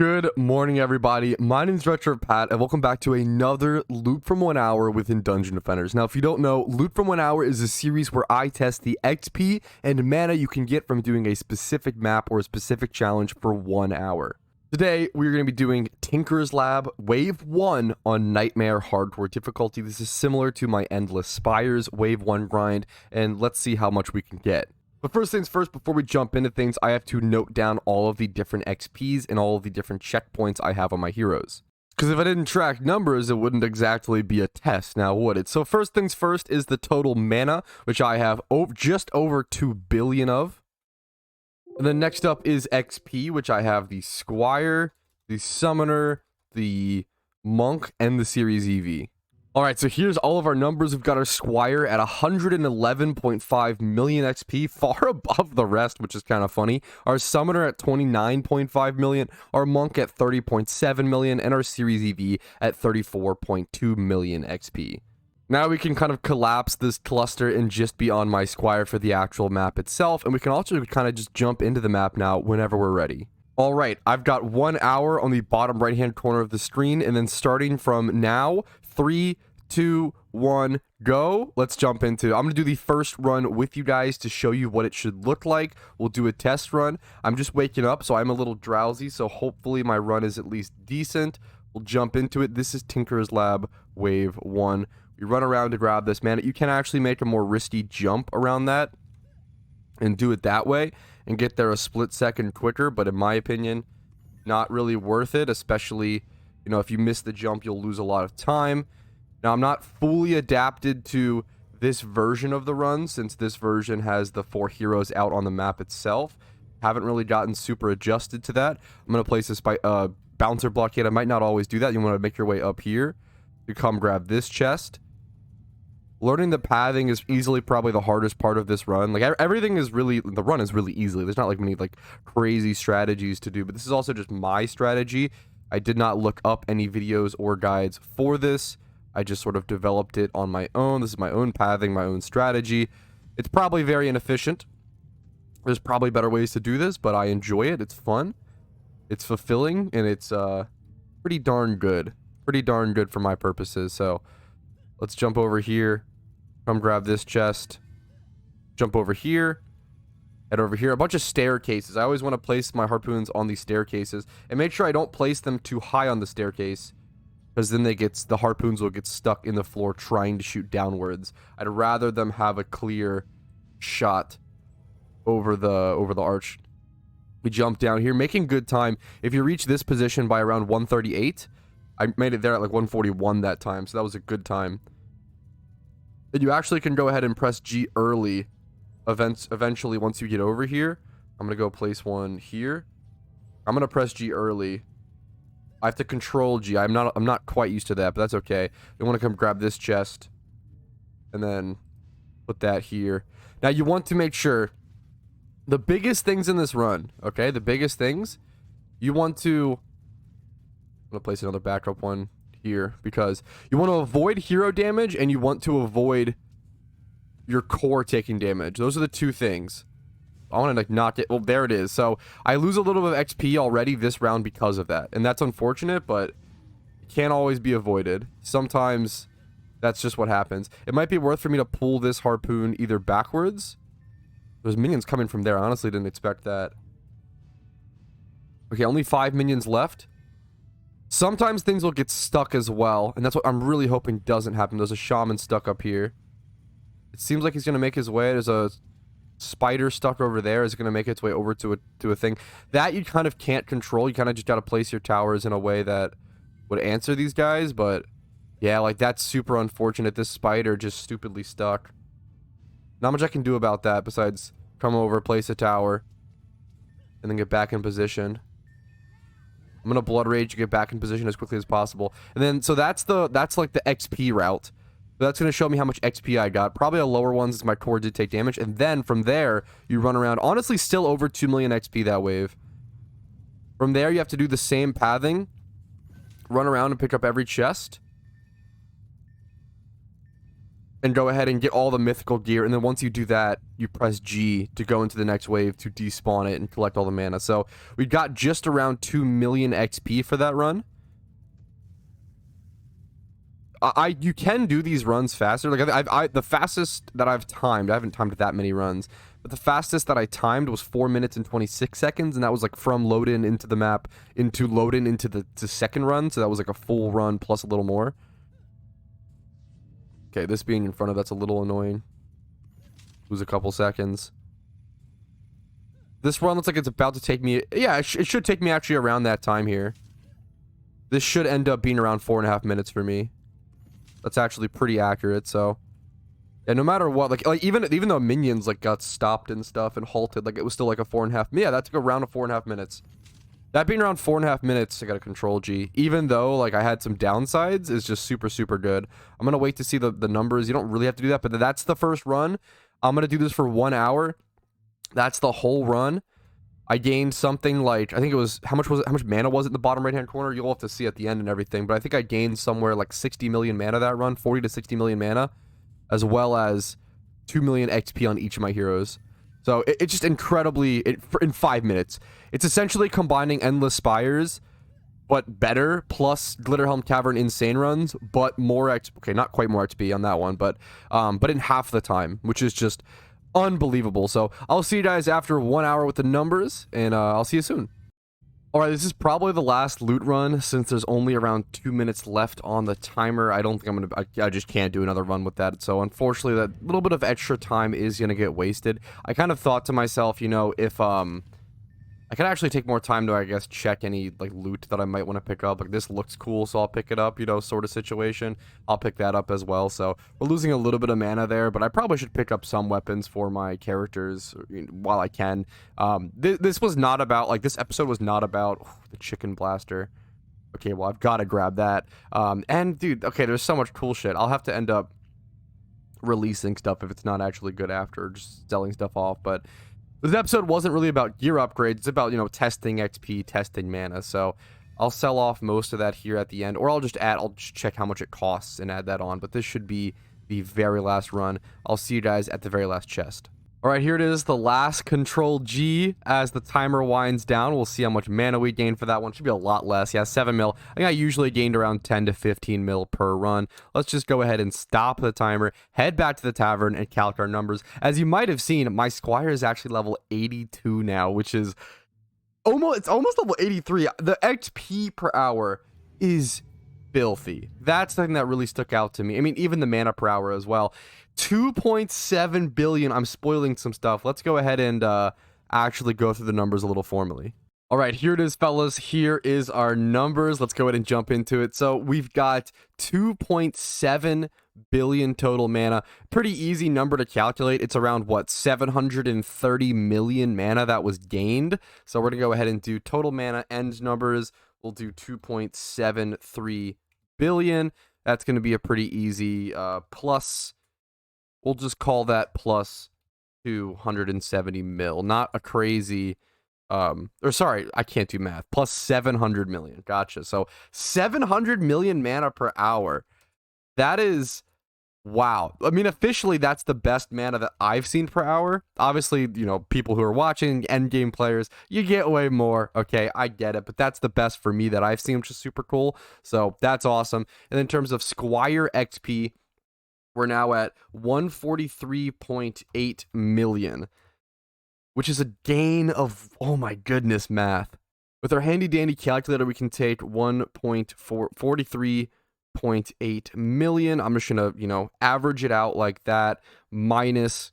Good morning, everybody. My name is Retro Pat, and welcome back to another Loot from 1 Hour within Dungeon Defenders. Now, if you don't know, Loot from 1 Hour is a series where I test the XP and mana you can get from doing a specific map or a specific challenge for 1 hour. Today, we're going to be doing Tinker's Lab Wave 1 on Nightmare Hardcore difficulty. This is similar to my Endless Spires Wave 1 grind, and let's see how much we can get. But first things first, before we jump into things, I have to note down all of the different XPs and all of the different checkpoints I have on my heroes. Because if I didn't track numbers, it wouldn't exactly be a test, now would it? So first things first is the total mana, which I have just over 2 billion of. And then next up is XP, which I have the Squire, the Summoner, the Monk, and the Series EV. Alright, so here's all of our numbers. We've got our Squire at 111.5 million XP, far above the rest, which is kind of funny. Our Summoner at 29.5 million, our Monk at 30.7 million, and our Series EV at 34.2 million XP. Now we can kind of collapse this cluster and just be on my Squire for the actual map itself, and we can also kind of just jump into the map now whenever we're ready. Alright, I've got 1 hour on the bottom right-hand corner of the screen, and then starting from now, 3, 2, 1, go. Let's jump into it. I'm going to do the first run with you guys to show you what it should look like. We'll do a test run. I'm just waking up, so I'm a little drowsy, so hopefully my run is at least decent. We'll jump into it. This is Tinker's Lab Wave 1. We run around to grab this, man. You can actually make a more risky jump around that and do it that way and get there a split second quicker, but in my opinion, not really worth it, especially, you know, if you miss the jump, you'll lose a lot of time. Now, I'm not fully adapted to this version of the run, since this version has the 4 heroes out on the map itself. Haven't really gotten super adjusted to that. I'm going to place this by bouncer blockade. I might not always do that. You want to make your way up here to come grab this chest. Learning the pathing is easily probably the hardest part of this run. Like, everything is really, the run is really easily. There's not like many like crazy strategies to do, but this is also just my strategy. I did not look up any videos or guides for this. I just sort of developed it on my own. This is my own pathing, my own strategy. It's probably very inefficient. There's probably better ways to do this, but I enjoy it. It's fun. It's fulfilling, and it's pretty darn good. Pretty darn good for my purposes. So let's jump over here. Come grab this chest. Jump over here. Head over here. A bunch of staircases. I always want to place my harpoons on these staircases. And make sure I don't place them too high on the staircase, because then the harpoons will get stuck in the floor trying to shoot downwards. I'd rather them have a clear shot over the arch. We jump down here, making good time. If you reach this position by around 138, I made it there at like 141 that time, so that was a good time. Then you actually can go ahead and press G early. Eventually, once you get over here, I'm gonna go place one here. I'm gonna press G early. I have to control G. I'm not quite used to that, but that's okay. You want to come grab this chest and then put that here. Now you want to make sure the biggest things in this run, okay? The biggest things, you want to, I'm gonna place another backup one here, because you want to avoid hero damage and you want to avoid your core taking damage. Those are the two things. I want to like not get, well, there it is. So I lose a little bit of XP already this round because of that, and that's unfortunate, but it can't always be avoided. Sometimes that's just what happens. It might be worth for me to pull this harpoon either backwards. There's minions coming from there. I honestly didn't expect that. Okay, only 5 minions left. Sometimes things will get stuck as well, and that's what I'm really hoping doesn't happen. There's a shaman stuck up here. It seems like he's going to make his way. There's a spider stuck over there. Is going to make its way over to a thing that you kind of can't control. You kind of just got to place your towers in a way that would answer these guys. But yeah, like, that's super unfortunate. This spider just stupidly stuck. Not much I can do about that besides come over, place a tower, and then get back in position. I'm gonna blood rage to get back in position as quickly as possible. And then, so that's like the XP route. So that's gonna show me how much XP I got. Probably a lower one since my core did take damage. And then from there, you run around. Honestly, still over 2 million XP that wave. From there, you have to do the same pathing. Run around and pick up every chest. and go ahead and get all the mythical gear. And then once you do that, you press G to go into the next wave to despawn it and collect all the mana. So we got just around 2 million XP for that run. You can do these runs faster. Like the fastest that I've timed, I haven't timed that many runs, but the fastest that I timed was 4 minutes and 26 seconds, and that was like from load in into the map into load in into the second run. So that was like a full run plus a little more. Okay, this being in front of that's a little annoying. Lose a couple seconds. This run looks like it's about to take me. Yeah, it should take me actually around that time here. This should end up being around 4.5 minutes for me. That's actually pretty accurate. So, yeah, no matter what, like even though minions like got stopped and stuff and halted, like it was still like a 4.5. Yeah, that took around 4.5 minutes. That being around 4.5 minutes, I got a control G. Even though like I had some downsides, is just super good. I'm gonna wait to see the numbers. You don't really have to do that, but that's the first run. I'm gonna do this for 1 hour. That's the whole run. I gained something like, I think it was, how much mana was it in the bottom right hand corner? You'll have to see at the end and everything, but I think I gained somewhere like 60 million mana that run, 40 to 60 million mana, as well as 2 million XP on each of my heroes. So it's just incredibly, in 5 minutes. It's essentially combining Endless Spires, but better, plus Glitterhelm Cavern insane runs, but more XP, okay, not quite more XP on that one, but in half the time, which is just unbelievable. So I'll see you guys after 1 hour with the numbers, and I'll see you soon. All right, this is probably the last loot run since there's only around 2 minutes left on the timer. I don't think I'm gonna, I just can't do another run with that. So unfortunately, that little bit of extra time is gonna get wasted. I kind of thought to myself, you know, if I could actually take more time to, I guess, check any, like, loot that I might want to pick up. Like, this looks cool, so I'll pick it up, you know, sort of situation. I'll pick that up as well. So, we're losing a little bit of mana there, but I probably should pick up some weapons for my characters while I can. This was not about, like, this episode was not about the chicken blaster. Okay, well, I've got to grab that. And, dude, okay, there's so much cool shit. I'll have to end up releasing stuff if it's not actually good after, just selling stuff off, but this episode wasn't really about gear upgrades. It's about, you know, testing XP, testing mana. So I'll sell off most of that here at the end, or I'll just check how much it costs and add that on. But this should be the very last run. I'll see you guys at the very last chest. All right, here it is, the last Control G. As the timer winds down, we'll see how much mana we gain for that one. Should be a lot less. Yeah, 7 mil. I think I usually gained around 10 to 15 mil per run. Let's just go ahead and stop the timer, head back to the tavern, and calc our numbers. As you might have seen, my Squire is actually level 82 now, which is almost level 83. The XP per hour is filthy. That's the thing that really stuck out to me. I mean, even the mana per hour as well. 2.7 billion. I'm spoiling some stuff. Let's go ahead and actually go through the numbers a little formally. All right, here it is, fellas. Here is our numbers. Let's go ahead and jump into it. So we've got 2.7 billion total mana. Pretty easy number to calculate. It's around, what, 730 million mana that was gained. So we're going to go ahead and do total mana end numbers. We'll do 2.73 billion. That's going to be a pretty easy plus. We'll just call that plus 270 mil. Not a crazy, or sorry, I can't do math. Plus 700 million. Gotcha. So 700 million mana per hour. That is, wow. I mean, officially, that's the best mana that I've seen per hour. Obviously, you know, people who are watching, endgame players, you get way more. Okay, I get it. But that's the best for me that I've seen, which is super cool. So that's awesome. And in terms of Squire XP, we're now at 143.8 million, which is a gain of, oh my goodness, math. With our handy dandy calculator, we can take 1.43.8 million. I'm just gonna, you know, average it out like that, minus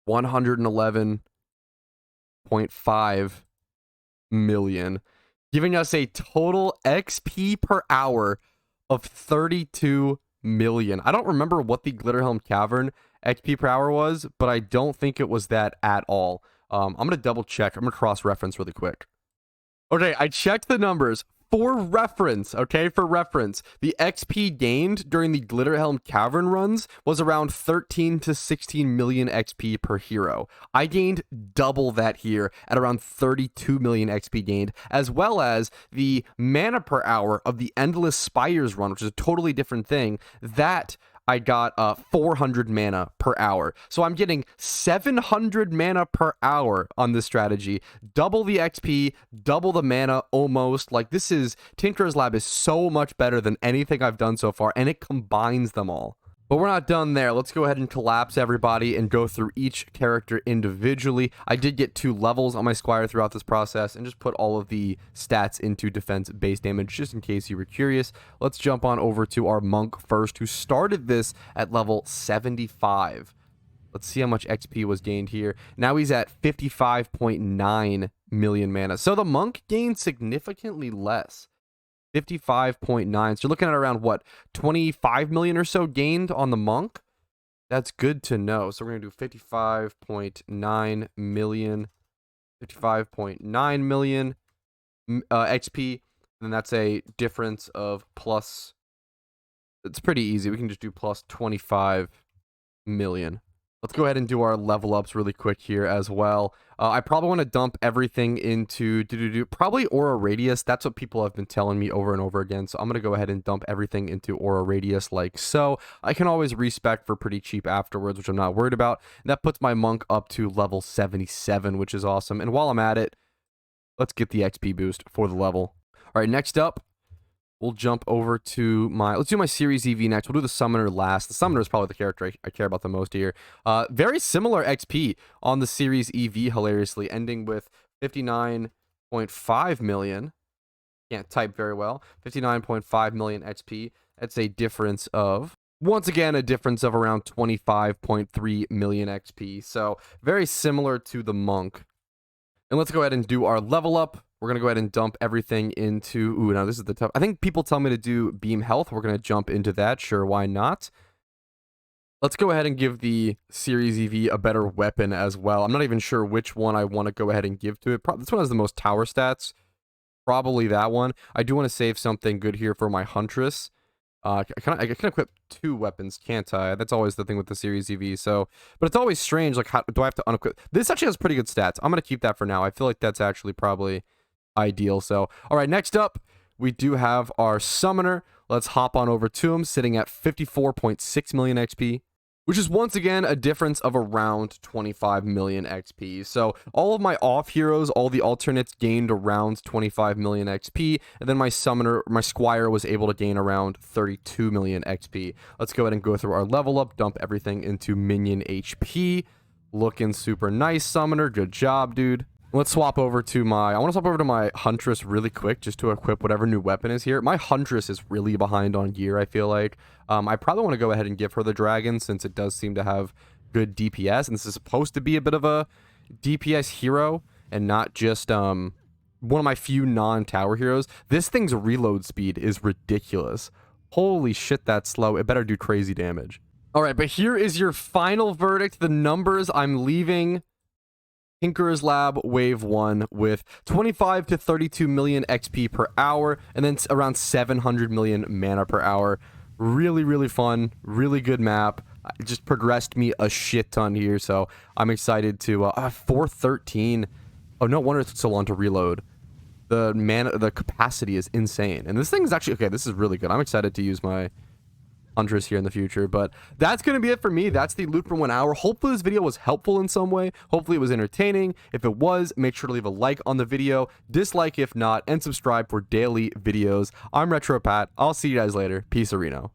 111.5 million, giving us a total XP per hour of 32 million. I don't remember what the Glitterhelm Cavern XP per hour was, but I don't think it was that at all. I'm gonna double check. I'm gonna cross-reference really quick. Okay, I checked the numbers. For reference, okay, for reference, the XP gained during the Glitterhelm Cavern runs was around 13 to 16 million XP per hero. I gained double that here at around 32 million XP gained, as well as the mana per hour of the Endless Spires run, which is a totally different thing. That I got 400 mana per hour. So I'm getting 700 mana per hour on this strategy. Double the XP, double the mana almost. Like, this is, Tinker's Lab is so much better than anything I've done so far, and it combines them all. But we're not done there. Let's go ahead and collapse everybody and go through each character individually. I did get 2 levels on my Squire throughout this process and just put all of the stats into defense base damage just in case you were curious. Let's jump on over to our Monk first, who started this at level 75. Let's see how much XP was gained here. Now he's at 55.9 million mana. So the Monk gained significantly less. 55.9. So you're looking at around, what, 25 million or so gained on the Monk? That's good to know. So we're going to do 55.9 million. 55.9 million XP. And that's a difference of plus... It's pretty easy. We can just do plus 25 million. Let's go ahead and do our level ups really quick here as well. I probably want to dump everything into probably Aura Radius. That's what people have been telling me over and over again. So I'm going to go ahead and dump everything into Aura Radius like so. I can always respec for pretty cheap afterwards, which I'm not worried about. And that puts my Monk up to level 77, which is awesome. And while I'm at it, let's get the XP boost for the level. All right, next up, we'll jump over to let's do my Series EV next. We'll do the Summoner last. The Summoner is probably the character I care about the most here. Very similar XP on the Series EV, hilariously, ending with 59.5 million. Can't type very well. 59.5 million XP. That's a difference of, once again, a difference of around 25.3 million XP. So very similar to the Monk. And let's go ahead and do our level up. We're going to go ahead and dump everything into... Ooh, now this is the tough... I think people tell me to do Beam Health. We're going to jump into that. Sure, why not? Let's go ahead and give the Series EV a better weapon as well. I'm not even sure which one I want to go ahead and give to it. This one has the most tower stats. Probably that one. I do want to save something good here for my Huntress. I can equip 2 weapons, can't I? That's always the thing with the Series EV. So, but it's always strange. Like, how do I have to unequip? This actually has pretty good stats. I'm going to keep that for now. I feel like that's actually probably ideal. So, all right, next up, we do have our Summoner. Let's hop on over to him, sitting at 54.6 million XP, which is once again a difference of around 25 million XP. So all of my off heroes, all the alternates gained around 25 million XP, and then my Summoner, my Squire was able to gain around 32 million XP. Let's go ahead and go through our level up, dump everything into minion HP. Looking super nice, Summoner. Good job, dude. Let's swap over to I want to swap over to my Huntress really quick just to equip whatever new weapon is here. My Huntress is really behind on gear, I feel like. I probably want to go ahead and give her the dragon since it does seem to have good DPS. And this is supposed to be a bit of a DPS hero and not just one of my few non-tower heroes. This thing's reload speed is ridiculous. Holy shit, that's slow. It better do crazy damage. All right, but here is your final verdict. The numbers I'm leaving Tinker's Lab Wave 1 with 25 to 32 million XP per hour, and then around 700 million mana per hour. Really, really fun. Really good map. It just progressed me a shit ton here, so I'm excited to... 413. Oh, no wonder it took so long to reload. The capacity is insane. And this thing is actually... Okay, this is really good. I'm excited to use my Huntress here in the future, but that's going to be it for me. That's the loot from 1 hour. Hopefully this video was helpful in some way. Hopefully it was entertaining. If it was, make sure to leave a like on the video, dislike if not, and subscribe for daily videos. I'm Retro Pat. I'll see you guys later. Peace, Reno.